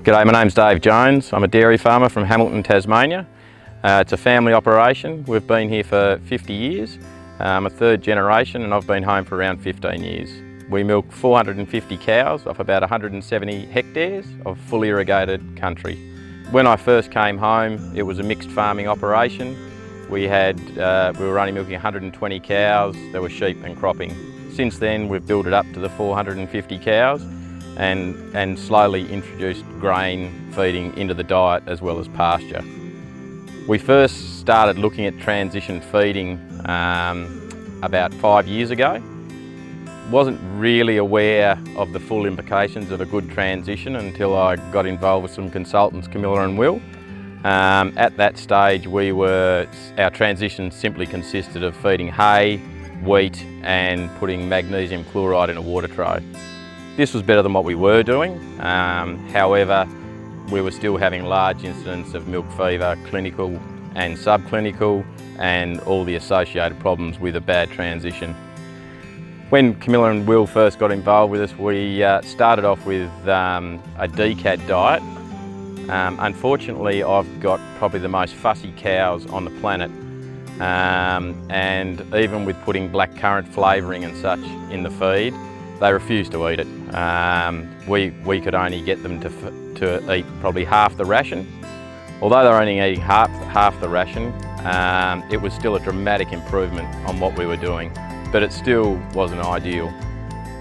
G'day, my name's Dave Jones. I'm a dairy farmer from Hamilton, Tasmania. It's a family operation. We've been here for 50 years. I'm a third generation and I've been home for around 15 years. We milk 450 cows off about 170 hectares of fully irrigated country. When I first came home, it was a mixed farming operation. We were only milking 120 cows, there were sheep and cropping. Since then, we've built it up to the 450 cows and slowly introduced grain feeding into the diet as well as pasture. We first started looking at transition feeding about 5 years ago. Wasn't really aware of the full implications of a good transition until I got involved with some consultants, Camilla and Will. At that stage, our transition simply consisted of feeding hay, wheat and putting magnesium chloride in a water tray. This was better than what we were doing. However, we were still having large incidents of milk fever, clinical and subclinical, and all the associated problems with a bad transition. When Camilla and Will first got involved with us, we started off with a decad diet. Unfortunately, I've got probably the most fussy cows on the planet, and even with putting blackcurrant flavouring and such in the feed, they refused to eat it. We could only get them to eat probably half the ration. Although they were only eating half the ration, it was still a dramatic improvement on what we were doing, but it still wasn't ideal.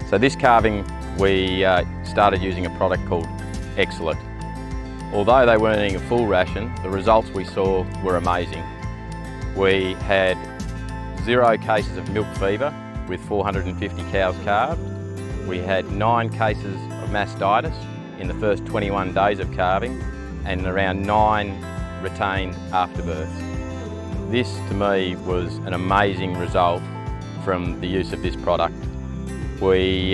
So this calving, we started using a product called X-Zelit. Although they weren't eating a full ration, the results we saw were amazing. We had 0 cases of milk fever with 450 cows calved. We had 9 cases of mastitis in the first 21 days of calving and around 9 retained after birth. This to me was an amazing result from the use of this product. With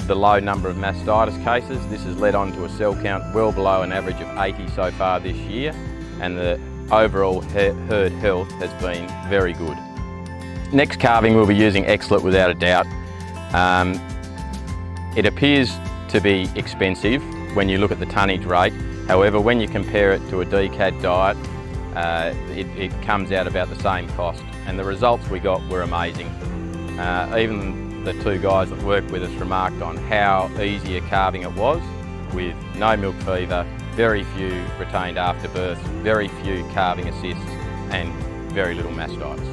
the low number of mastitis cases, this has led on to a cell count well below an average of 80 so far this year, and the overall herd health has been very good. Next calving we'll be using X-Zelit without a doubt. It appears to be expensive when you look at the tonnage rate. However, when you compare it to a decad diet, it comes out about the same cost, and the results we got were amazing. Even the 2 guys that worked with us remarked on how easy a calving it was, with no milk fever, very few retained after birth, very few calving assists and very little mastitis.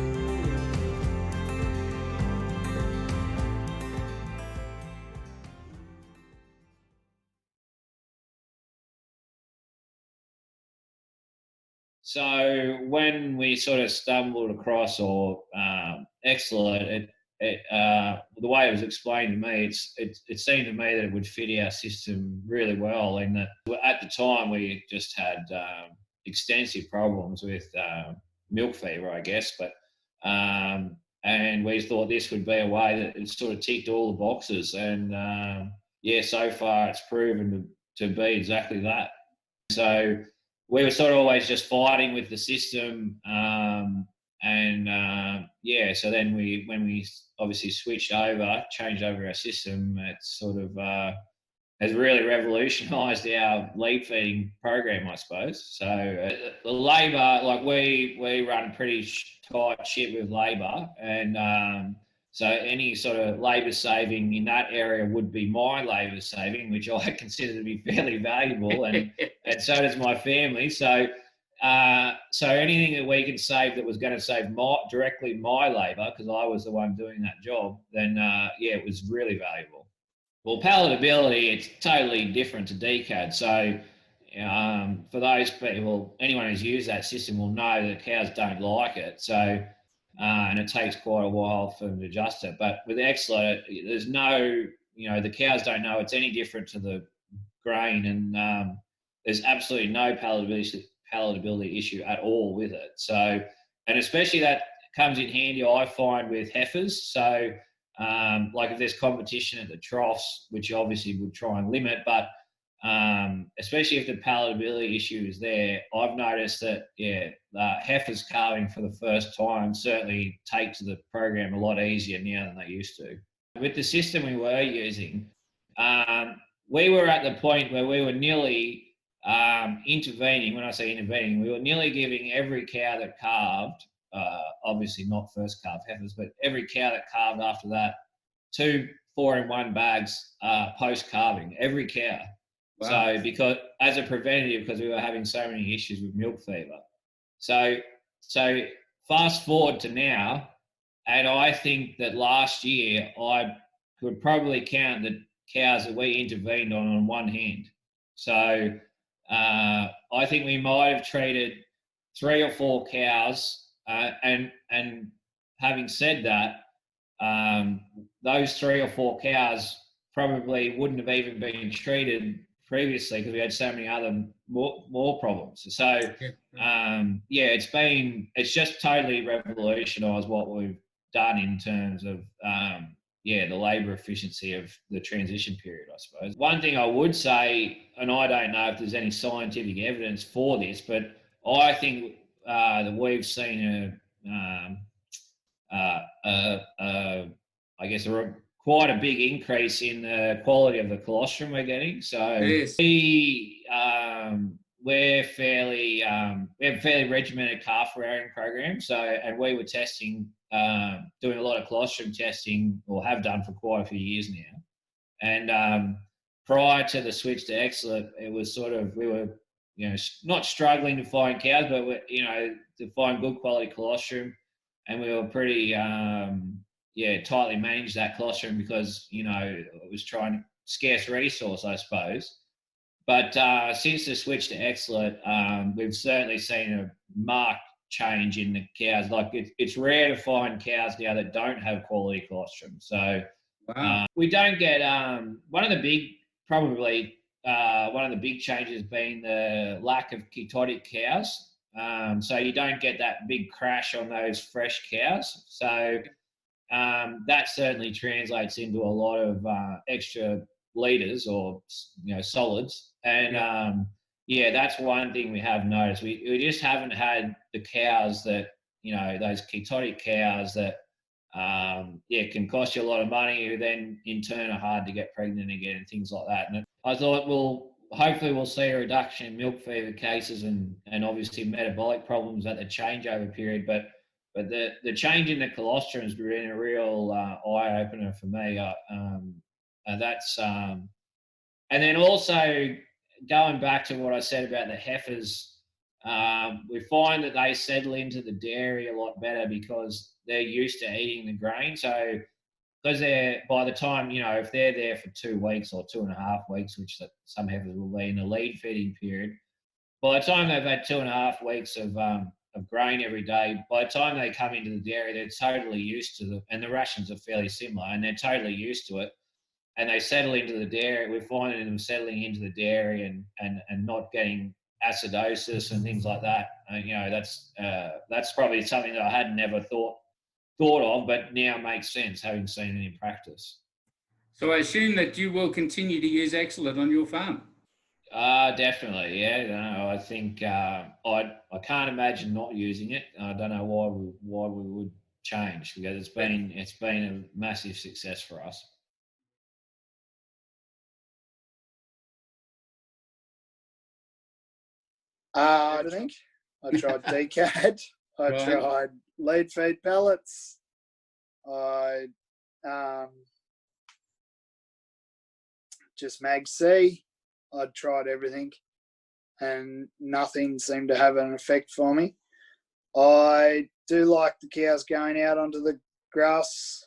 So when we sort of stumbled across X-Zelit, the way it was explained to me, it seemed to me that it would fit our system really well. In that, at the time, we just had extensive problems with milk fever, I guess, and we thought this would be a way that it sort of ticked all the boxes. And so far it's proven to be exactly that. So we were sort of always just fighting with the system, so then when we obviously changed over our system, it sort of has really revolutionised our lead feeding program, I suppose. So the labour, like we run pretty tight ship with labour, and so any sort of labour saving in that area would be my labour saving, which I consider to be fairly valuable, and so does my family. So anything that we can save that was going to save directly my labour, because I was the one doing that job, then it was really valuable. Well, palatability, it's totally different to decad. So for those people, anyone who's used that system will know that cows don't like it. So and it takes quite a while for them to adjust it. But with X-Zelit, there's no, the cows don't know it's any different to the grain, and there's absolutely no palatability issue at all with it. So, and especially that comes in handy, I find, with heifers. So, like if there's competition at the troughs, which obviously would try and limit, but especially if the palatability issue is there, I've noticed that, heifers calving for the first time certainly take to the program a lot easier now than they used to. With the system we were using, we were at the point where we were nearly intervening. When I say intervening, we were nearly giving every cow that calved, obviously not first calf heifers, but every cow that calved after that, 2 4-in-1 bags post calving, every cow. Wow. So because as a preventative, because we were having so many issues with milk fever. So fast forward to now, and I think that last year I could probably count the cows that we intervened on one hand. So I think we might have treated 3 or 4 cows, and having said that, those 3 or 4 cows probably wouldn't have even been treated previously because we had so many other more problems. So it's just totally revolutionised what we've done in terms of the labour efficiency of the transition period, I suppose. One thing I would say, and I don't know if there's any scientific evidence for this, but I think that we've seen quite a big increase in the quality of the colostrum we're getting. So yes. We have a fairly regimented calf rearing program. So, and we were testing, doing a lot of colostrum testing, or have done for quite a few years now. And prior to the switch to X-Zelit, it was sort of, we were, not struggling to find cows, but to find good quality colostrum. And we were pretty, tightly managed that colostrum because, it was trying scarce resource, I suppose. But since the switch to X-Zelit, we've certainly seen a marked change in the cows. Like it's rare to find cows now that don't have quality colostrum. So we don't get one of the big changes being the lack of ketotic cows. So you don't get that big crash on those fresh cows. So that certainly translates into a lot of extra litres or solids. And that's one thing we have noticed. We just haven't had the cows that those ketotic cows that can cost you a lot of money, who then in turn are hard to get pregnant again and things like that. And I thought hopefully we'll see a reduction in milk fever cases and obviously metabolic problems at the changeover period. But the change in the colostrum has been a real eye opener for me. And then also going back to what I said about the heifers, we find that they settle into the dairy a lot better because they're used to eating the grain. So because by the time, if they're there for 2 weeks or 2.5 weeks, which some heifers will be in the lead feeding period, by the time they've had 2.5 weeks of grain every day, by the time they come into the dairy, they're totally used to and the rations are fairly similar, and they're totally used to it. And they settle into the dairy. We're finding them settling into the dairy and not getting acidosis and things like that. That's probably something that I had never thought of, but now makes sense having seen it in practice. So I assume that you will continue to use X-Zelit on your farm. Definitely, yeah. No, I think I can't imagine not using it. I don't know why we would change, because it's been a massive success for us. I think I tried DCAD. I tried lead feed pellets. I just Mag C. I'd tried everything, and nothing seemed to have an effect for me. I do like the cows going out onto the grass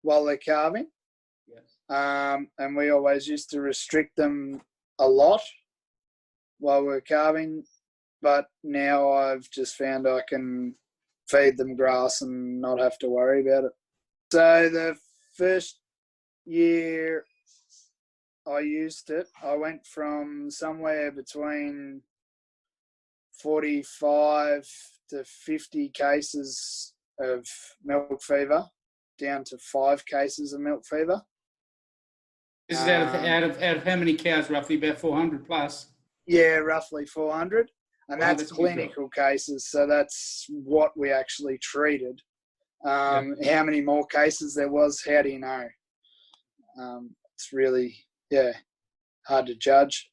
while they're calving. Yes. And we always used to restrict them a lot while we're calving, but now I've just found I can feed them grass and not have to worry about it. So the first year I used it, I went from somewhere between 45 to 50 cases of milk fever down to 5 cases of milk fever. This is out of how many cows? Roughly about 400 plus. Yeah, roughly 400. And that's clinical cases, so that's what we actually treated. How many more cases there was, how do you know? It's really, hard to judge.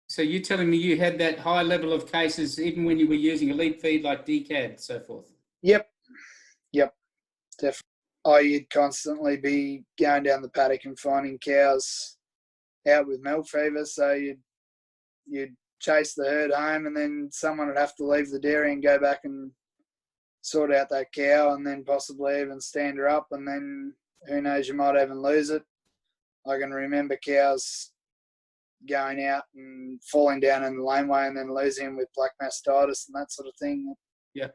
So you're telling me you had that high level of cases even when you were using elite feed like DCAD, so forth? Yep, definitely. You'd constantly be going down the paddock and finding cows out with milk fever, so you'd chase the herd home, and then someone would have to leave the dairy and go back and sort out that cow, and then possibly even stand her up, and then who knows, you might even lose it. I can remember cows going out and falling down in the laneway and then losing them with black mastitis and that sort of thing. Yeah.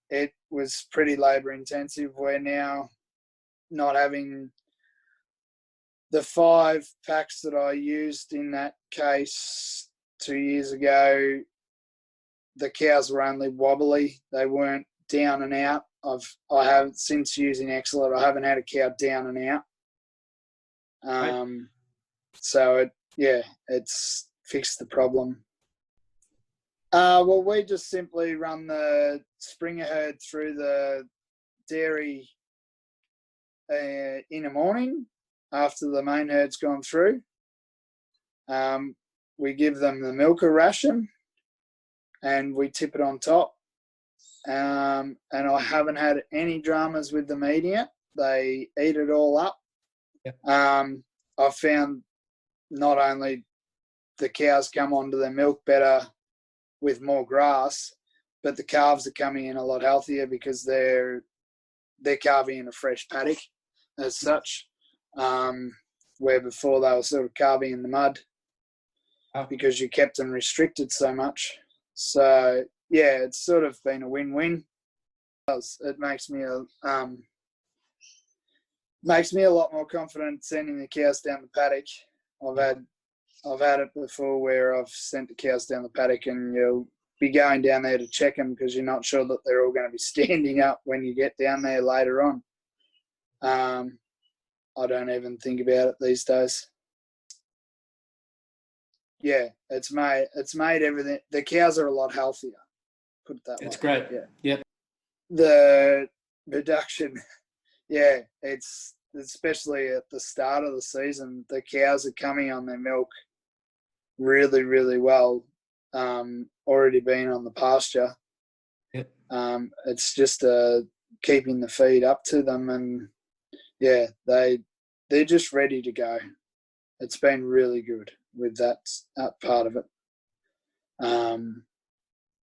It was pretty labour intensive. We're now not having the 5 packs that I used in that case 2 years ago. The cows were only wobbly. They weren't down and out. I haven't, since using X-Zelit, I haven't had a cow down and out. So it's fixed the problem. Well, we just simply run the Springer herd through the dairy in the morning after the main herd's gone through. We give them the milker ration and we tip it on top. And I haven't had any dramas with them eating it. They eat it all up. Yeah. I've found not only the cows come onto their milk better with more grass, but the calves are coming in a lot healthier because they're calving in a fresh paddock as such, where before they were sort of calving in the mud because you kept them restricted so much. So yeah, it's sort of been a win-win. It makes me a lot more confident sending the cows down the paddock. I've had it before where I've sent the cows down the paddock and you'll be going down there to check them because you're not sure that they're all going to be standing up when you get down there later on. I don't even think about it these days. Yeah, it's made everything. The cows are a lot healthier. Put it that way. It's great. Yeah. Yep. The reduction, yeah, it's especially at the start of the season, the cows are coming on their milk really, really well. Already been on the pasture. Yep. It's just keeping the feed up to them, and yeah, they're just ready to go. It's been really good with that part of it.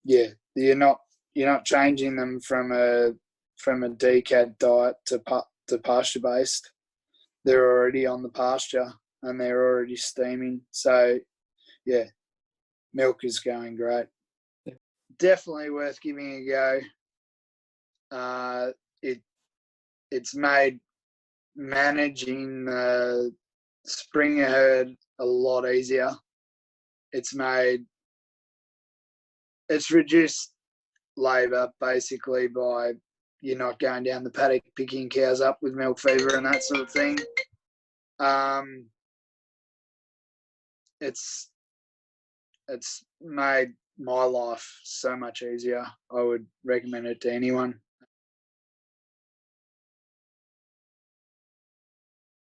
Yeah, you're not changing them from a decad diet to pasture based. They're already on the pasture and they're already steaming. So yeah, milk is going great. Yeah. Definitely worth giving a go. It's made managing the Springer herd a lot easier. It's reduced labour basically by you're not going down the paddock picking cows up with milk fever and that sort of thing. It's made my life so much easier. I would recommend it to anyone.